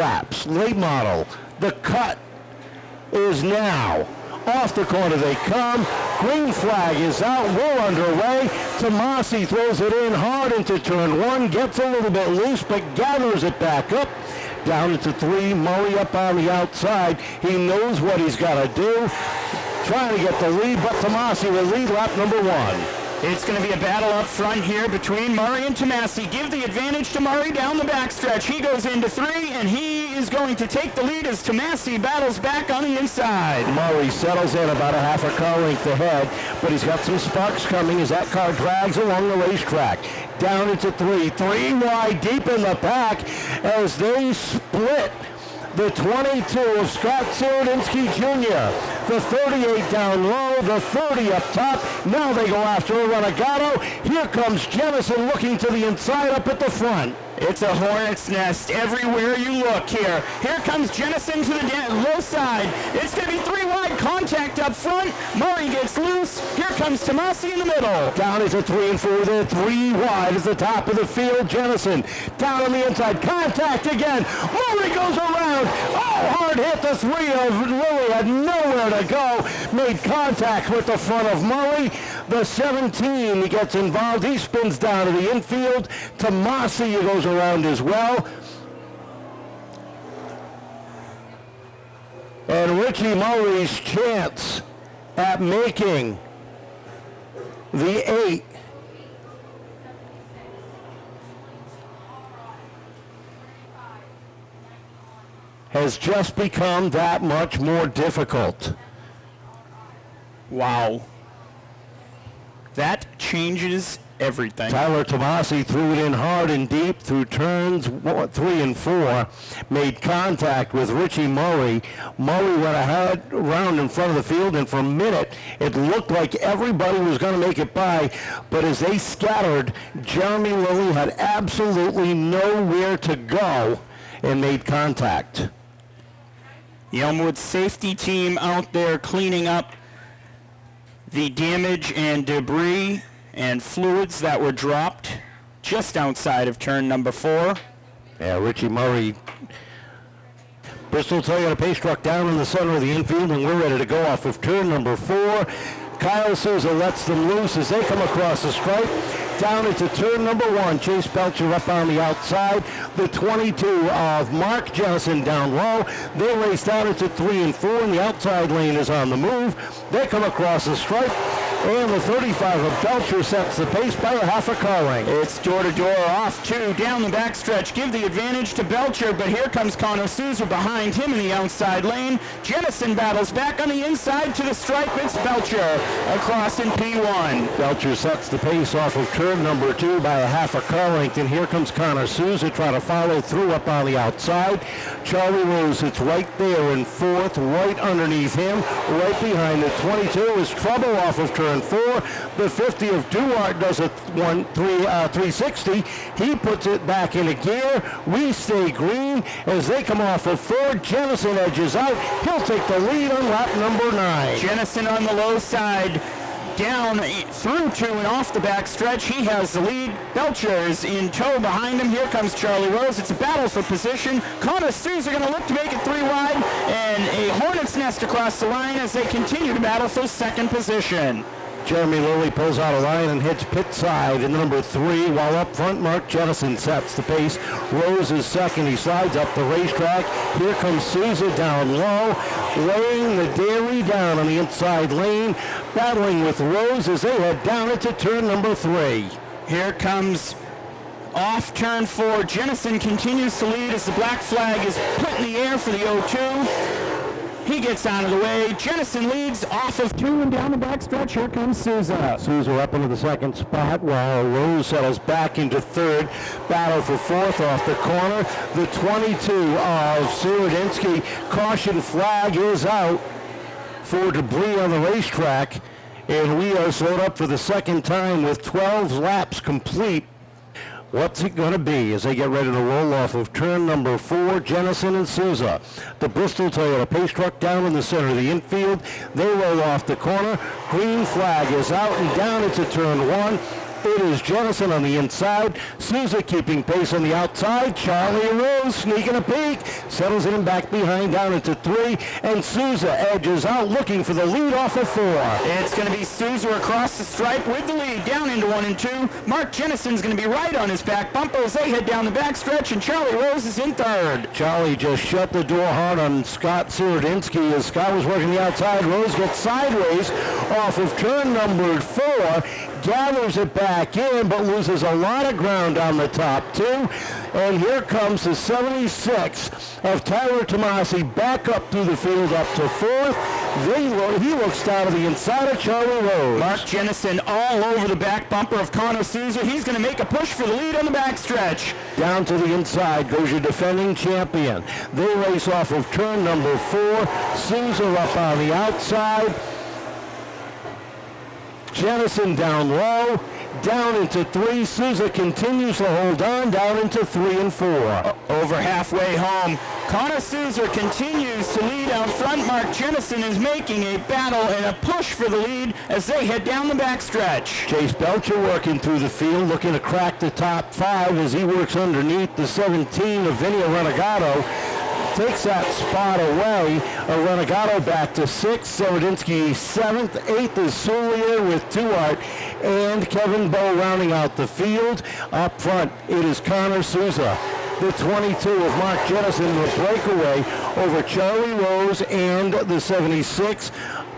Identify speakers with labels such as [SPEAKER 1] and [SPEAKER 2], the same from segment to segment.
[SPEAKER 1] laps. Late model. The cut is now. Off the corner they come. Green flag is out. We're underway. Tomassi throws it in hard into turn one. Gets a little bit loose, but gathers it back up. Down into three. Murray up on the outside. He knows what he's got to do. Trying to get the lead, but Tomassi will lead lap number one.
[SPEAKER 2] It's going to be a battle up front here between Murray and Tomassi. Give the advantage to Murray down the backstretch. He goes into three, and he is going to take the lead as Tomassi battles back on the inside.
[SPEAKER 1] Murray settles in about a half a car length ahead, but he's got some sparks coming as that car drags along the racetrack. Down into three wide, deep in the pack as they split. The 22 of Scott Serydynski Jr., the 38 down low, the 30 up top. Now they go after Arrenegado. Here comes Jenison looking to the inside up at the front.
[SPEAKER 2] It's a hornet's nest everywhere you look here. Here comes Jenison to the low side. It's going to be three wide contact up front. Murray gets loose. Here comes Tomassi in the middle.
[SPEAKER 1] Down is a 3 and 4. They're three wide as the top of the field. Jenison down on the inside. Contact again. Murray goes around. Oh, hard hit. The three of Lilly had nowhere to go. Made contact with the front of Murray. The 17, he gets involved. He spins down to the infield. Tomassi goes around as well. And Richie Murray's chance at making the 8 has just become that much more difficult.
[SPEAKER 2] Wow. That changes everything.
[SPEAKER 1] Tyler Tomassi threw it in hard and deep through turns 3 and 4, made contact with Richie Murray. Murray went around in front of the field, and for a minute it looked like everybody was going to make it by, but as they scattered, Jeremy Lilly had absolutely nowhere to go and made contact.
[SPEAKER 2] The Elmwood safety team out there cleaning up the damage and debris and fluids that were dropped just outside of turn number 4.
[SPEAKER 1] Yeah, Richie Murray. Bristol Toyota pace truck down in the center of the infield, and we're ready to go off of turn number 4. Kyle Souza lets them loose as they come across the stripe. Down into turn number 1. Chase Belcher up on the outside. The 22 of Mark Jenison down low. They race down into 3 and 4, and the outside lane is on the move. They come across the stripe. And the 35 of Belcher sets the pace by a half a car length.
[SPEAKER 2] It's door-to-door off 2 down the backstretch. Give the advantage to Belcher, but here comes Connor Souza behind him in the outside lane. Jenison battles back on the inside to the stripe. It's Belcher across in P1.
[SPEAKER 1] Belcher sets the pace off of turn number 2 by a half a car length, and here comes Connor Souza trying to follow through up on the outside. Charlie Rose sits right there in 4th, right underneath him. Right behind the 22 is Trouble off of turn 4. The 50 of Duarte does a 360. He puts it back into gear. We stay green as they come off of 4. Jenison edges out. He'll take the lead on lap number 9.
[SPEAKER 2] Jenison on the low side, down through 2 and off the backstretch. He has the lead. Belcher is in tow behind him. Here comes Charlie Rose. It's a battle for position. Connor Souza going to look to make it 3 wide, and a hornet's nest across the line as they continue to battle for second position.
[SPEAKER 1] Jeremy Lilly pulls out a line and hits pit side in number 3, while up front Mark Jenison sets the pace. Rose is second. He slides up the racetrack. Here comes Souza down low, laying the dairy down on the inside lane, battling with Rose as they head down into turn number 3.
[SPEAKER 2] Here comes off turn 4. Jenison continues to lead as the black flag is put in the air for the 0-2. He gets out of the way. Jenison leads off of 2 and down the backstretch. Here comes Souza.
[SPEAKER 1] Souza up into the second spot while Rose settles back into 3rd. Battle for 4th off the corner. The 22 of Serydynski. Caution flag is out for debris on the racetrack. And we are slowed up for the second time with 12 laps complete. What's it going to be as they get ready to roll off of turn number 4, Jenison and Souza. The Bristol Toyota pace truck down in the center of the infield. They roll off the corner. Green flag is out and down into turn 1. It is Jenison on the inside. Souza keeping pace on the outside. Charlie Rose sneaking a peek. Settles in back behind down into 3. And Souza edges out looking for the lead off of 4.
[SPEAKER 2] It's going to be Souza across the stripe with the lead down into 1 and 2. Mark Jenison's going to be right on his back bumper as they head down the backstretch, and Charlie Rose is in 3rd.
[SPEAKER 1] Charlie just shut the door hard on Scott Serydynski as Scott was working the outside. Rose gets sideways off of turn number 4, gathers it back in, but loses a lot of ground on the top 2. And here comes the 76 of Tyler Tomassi back up through the field up to 4th. He looks down to the inside of Charlie Rose.
[SPEAKER 2] Mark Jenison all over the back bumper of Connor Souza. He's going to make a push for the lead on the backstretch.
[SPEAKER 1] Down to the inside goes your defending champion. They race off of turn number 4. Souza up on the outside. Jenison down low, down into 3. Souza continues to hold on, down into 3 and 4.
[SPEAKER 2] Over halfway home, Connor Souza continues to lead out front. Mark Jenison is making a battle and a push for the lead as they head down the backstretch.
[SPEAKER 1] Chase Belcher working through the field, looking to crack the top 5 as he works underneath the 17 of Vinnie Arrenegado. Takes that spot away. Arrenegado back to 6th. Serydynski 7th. 8th is Souliere with Duarte and Kevin Bowe rounding out the field. Up front, it is Connor Souza. The 22 of Mark Jenison will break away over Charlie Rose and the 76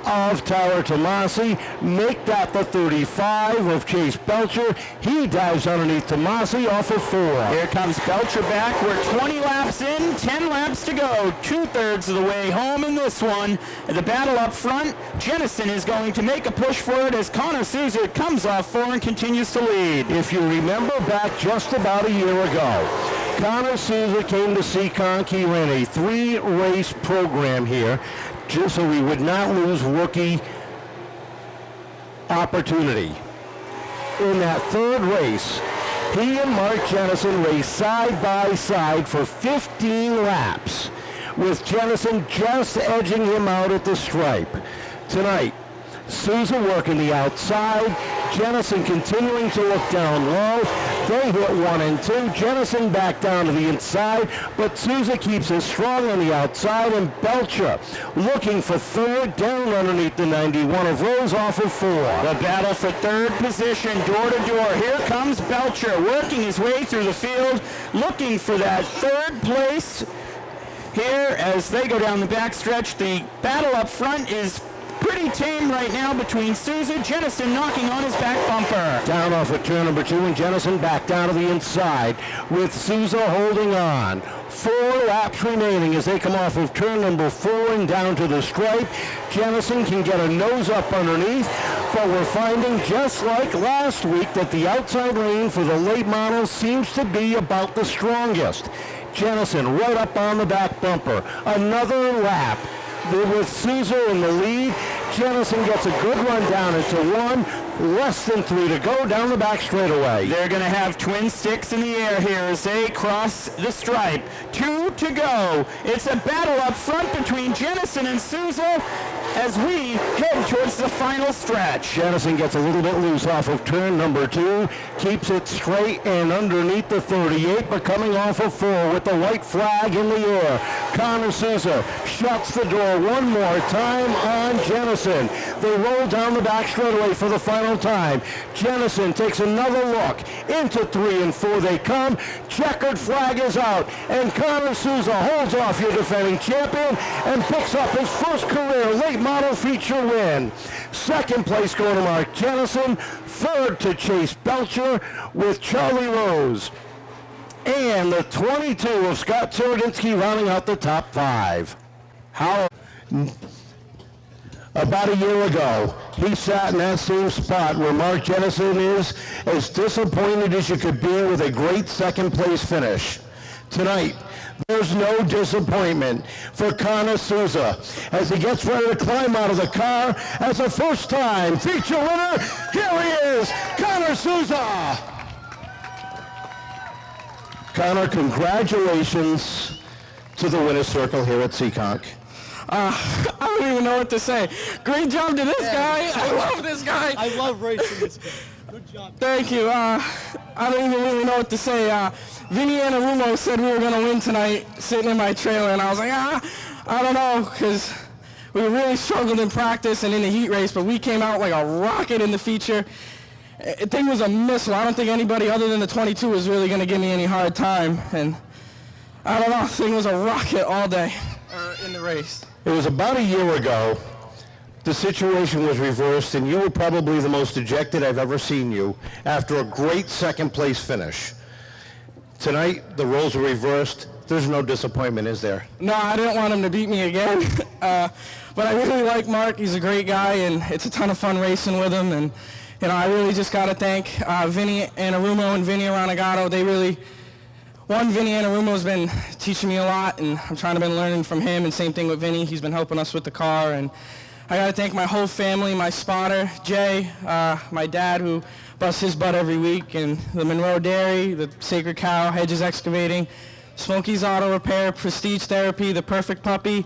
[SPEAKER 1] of Tyler Tomassi. Make that the 35 of Chase Belcher. He dives underneath Tomassi off of 4.
[SPEAKER 2] Here comes Belcher back. We're 20 laps in, 10 laps to go. 2/3 of the way home in this one. The battle up front, Jenison is going to make a push for it as Connor Souza comes off 4 and continues to lead.
[SPEAKER 1] If you remember back just about a year ago, Connor Souza came to Seekonk. He ran a 3-race program here just so we would not lose rookie opportunity. In that 3rd race, he and Mark Jenison raced side by side for 15 laps, with Jenison just edging him out at the stripe. Tonight, Souza working the outside, Jenison continuing to look down low. They hit 1 and 2. Jenison back down to the inside, but Souza keeps it strong on the outside, and Belcher looking for 3rd down underneath the 91 of Rose off of 4.
[SPEAKER 2] The battle for 3rd position, door to door. Here comes Belcher working his way through the field, looking for that 3rd place. Here, as they go down the backstretch, the battle up front is pretty tame right now between Souza. Jenison knocking on his back bumper.
[SPEAKER 1] Down off of turn number 2, and Jenison back down to the inside with Souza holding on. 4 laps remaining as they come off of turn number 4 and down to the stripe. Jenison can get a nose up underneath, but we're finding, just like last week, that the outside lane for the late model seems to be about the strongest. Jenison right up on the back bumper. Another lap with Souza in the lead. Jenison gets a good run down into 1. Less than 3 to go down the back straightaway.
[SPEAKER 2] They're going to have twin sticks in the air here as they cross the stripe. 2 to go. It's a battle up front between Jenison and Souza as we head towards the final stretch.
[SPEAKER 1] Jenison gets a little bit loose off of turn number 2, keeps it straight and underneath the 38, but coming off of 4 with the white flag in the air. Connor Souza shuts the door one more time on Jenison. They roll down the back straightaway for the final time. Jenison takes another look. Into 3 and 4 they come. Checkered flag is out, and Connor Souza holds off your defending champion and picks up his first career late model feature win. 2nd place going to Mark Jenison. 3rd to Chase Belcher with Charlie Rose. And the 22 of Scott Serydynski rounding out the top 5. How? About a year ago, he sat in that same spot where Mark Jenison is, as disappointed as you could be with a great 2nd place finish. Tonight, there's no disappointment for Connor Souza as he gets ready to climb out of the car as a first-time feature winner. Here he is, Connor Souza. Connor, congratulations to the winner's circle here at Seekonk.
[SPEAKER 3] I don't even know what to say. Great job to this guy. I love this guy.
[SPEAKER 4] I love racing this guy.
[SPEAKER 3] Thank you. I don't even really know what to say. Vinnie Arrenegado said we were going to win tonight sitting in my trailer, and I was like, I don't know, because we really struggled in practice and in the heat race, but we came out like a rocket in the feature. The thing was a missile. I don't think anybody other than the 22 was really going to give me any hard time, and I don't know, the thing was a rocket all day in the race.
[SPEAKER 1] It was about a year ago. The situation was reversed, and you were probably the most dejected I've ever seen you after a great second-place finish. Tonight, the roles were reversed. There's no disappointment, is there?
[SPEAKER 3] No, I didn't want him to beat me again. But I really like Mark. He's a great guy, and it's a ton of fun racing with him. And, you know, I really just got to thank Vinnie Arrenegado and Vinnie Arrenegado. Vinnie Arrenegado has been teaching me a lot, and I'm trying to been learning from him, and same thing with Vinnie. He's been helping us with the car, and I got to thank my whole family, my spotter, Jay, my dad, who busts his butt every week, and the Monroe Dairy, the Sacred Cow, Hedges Excavating, Smokey's Auto Repair, Prestige Therapy, The Perfect Puppy,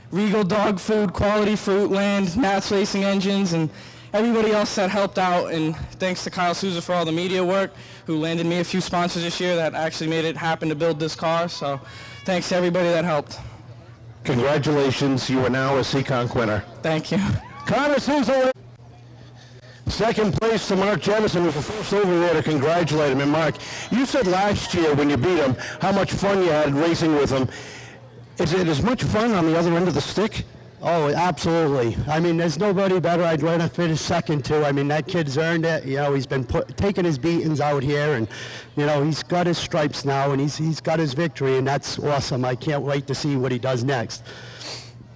[SPEAKER 3] Regal Dog Food, Quality Fruit Land, Nats Racing Engines, and everybody else that helped out. And thanks to Kyle Souza for all the media work, who landed me a few sponsors this year that actually made it happen to build this car. So thanks to everybody that helped.
[SPEAKER 1] Congratulations, you are now a Seekonk winner.
[SPEAKER 3] Thank you.
[SPEAKER 1] Connor Souza. Second place to Mark Jenison, was the first over there to congratulate him. And Mark, you said last year when you beat him how much fun you had racing with him. Is it as much fun on the other end of the stick?
[SPEAKER 4] Oh, absolutely. I mean, there's nobody better. I'd rather finish second, too. I mean, that kid's earned it. You know, he's been taking his beatings out here, and, you know, he's got his stripes now, and he's got his victory, and that's awesome. I can't wait to see what he does next.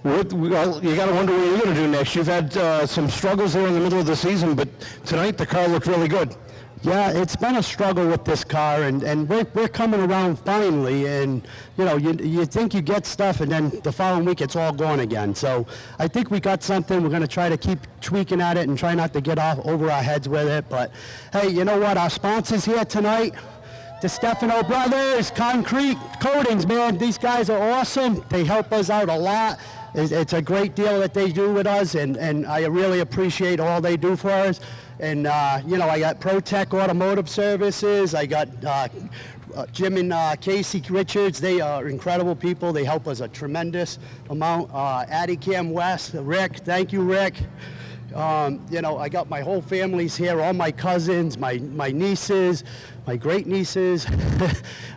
[SPEAKER 1] Well, you got to wonder what you're going to do next. You've had some struggles there in the middle of the season, but tonight the car looked really good.
[SPEAKER 4] Yeah, it's been a struggle with this car, and we're coming around finally, and, you know, you think you get stuff, and then the following week it's all gone again. So I think we got something. We're going to try to keep tweaking at it and try not to get off over our heads with it. But, hey, you know what? Our sponsors here tonight, the Stefano Brothers, Concrete Coatings, man, these guys are awesome. They help us out a lot. It's a great deal that they do with us, and I really appreciate all they do for us. And, you know, I got ProTech Automotive Services. I got Jim and Casey Richards. They are incredible people. They help us a tremendous amount. Adicam West, Rick. Thank you, Rick. You know, I got my whole family's here, all my cousins, my nieces, my great-nieces,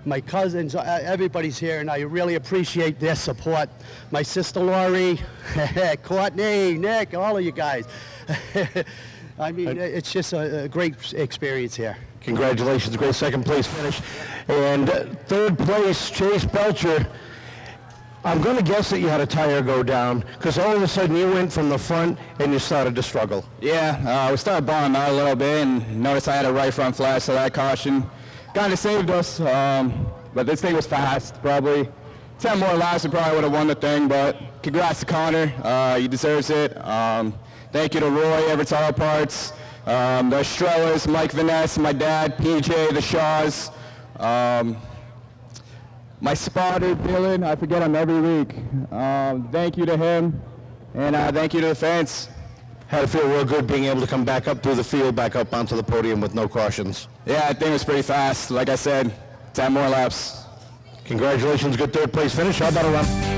[SPEAKER 4] my cousins, everybody's here, and I really appreciate their support. My sister Laurie, Courtney, Nick, all of you guys. I mean, it's just a great experience here.
[SPEAKER 1] Congratulations, great second place finish. And third place, Chase Belcher. I'm going to guess that you had a tire go down, because all of a sudden you went from the front and you started to struggle.
[SPEAKER 5] Yeah, we started balling out a little bit and noticed I had a right front flash, so that caution kind of saved us. But this thing was fast, probably 10 more laps, we probably would have won the thing, but congrats to Connor, he deserves it. Thank you to Roy, Everett Auto Parts, the Estrellas, Mike Vaness, my dad, PJ, the Shaws, my spotter, Dylan, I forget him every week. Thank you to him, and thank you to the fans.
[SPEAKER 1] Had to feel real good being able to come back up through the field, back up onto the podium with no cautions.
[SPEAKER 5] Yeah, I think it was pretty fast. Like I said, 10 more laps.
[SPEAKER 1] Congratulations, good third place finish. How about a round?